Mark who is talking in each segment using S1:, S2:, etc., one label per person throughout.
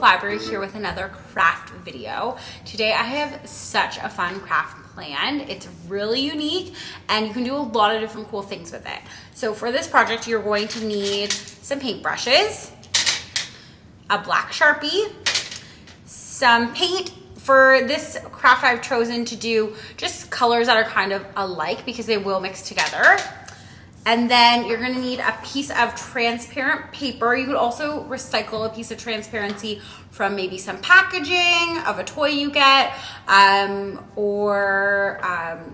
S1: Library here with another craft video. Today I have such a fun craft planned. It's really unique and you can do a lot of different cool things with it. So for this project, you're going to need some paintbrushes, a black Sharpie, some paint. For this craft, I've chosen to do just colors that are kind of alike because they will mix together. And then you're gonna need a piece of transparent paper. You could also recycle a piece of transparency from maybe some packaging of a toy you get, or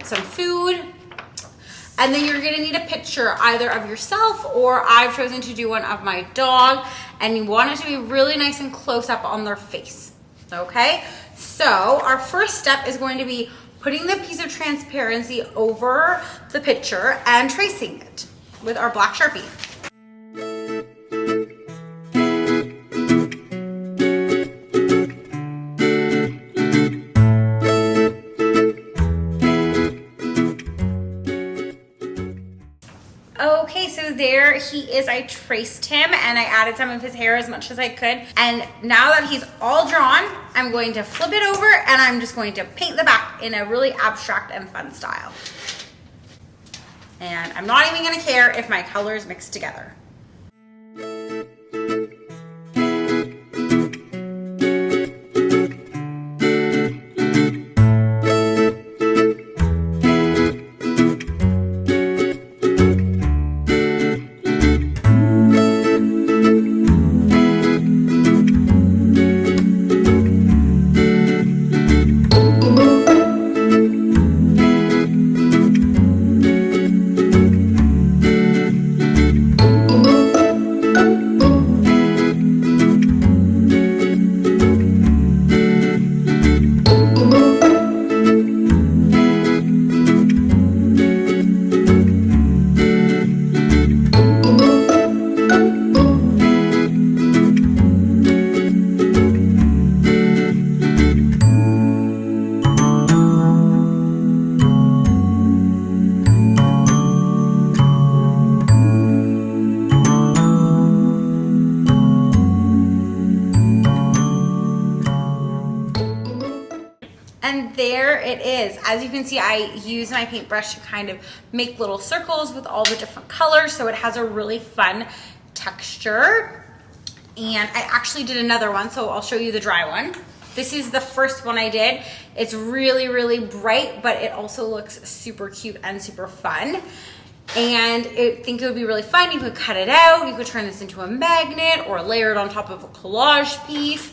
S1: some food. And then you're gonna need a picture either of yourself, or I've chosen to do one of my dog, and you want it to be really nice and close up on their face, okay? So our first step is going to be putting the piece of transparency over the picture and tracing it with our black Sharpie. Okay, so there he is. I traced him and I added some of his hair as much as I could. And now that he's all drawn, I'm going to flip it over and I'm just going to paint the back in a really abstract and fun style. And I'm not even gonna care if my colors mix together. And there it is. As you can see, I use my paintbrush to kind of make little circles with all the different colors, so it has a really fun texture. And I actually did another one, so I'll show you the dry one. This is the first one I did. It's really, really bright, but it also looks super cute and super fun. And I think it would be really fun. You could cut it out, you could turn this into a magnet or layer it on top of a collage piece.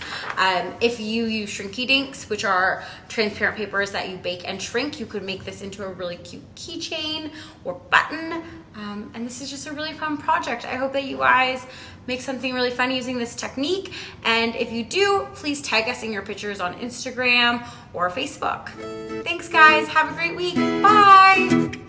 S1: If you use shrinky dinks, which are transparent papers that you bake and shrink, you could make this into a really cute keychain or button. And this is just a really fun project. I hope that you guys make something really fun using this technique. And if you do, please tag us in your pictures on Instagram or Facebook. Thanks guys, have a great week, bye.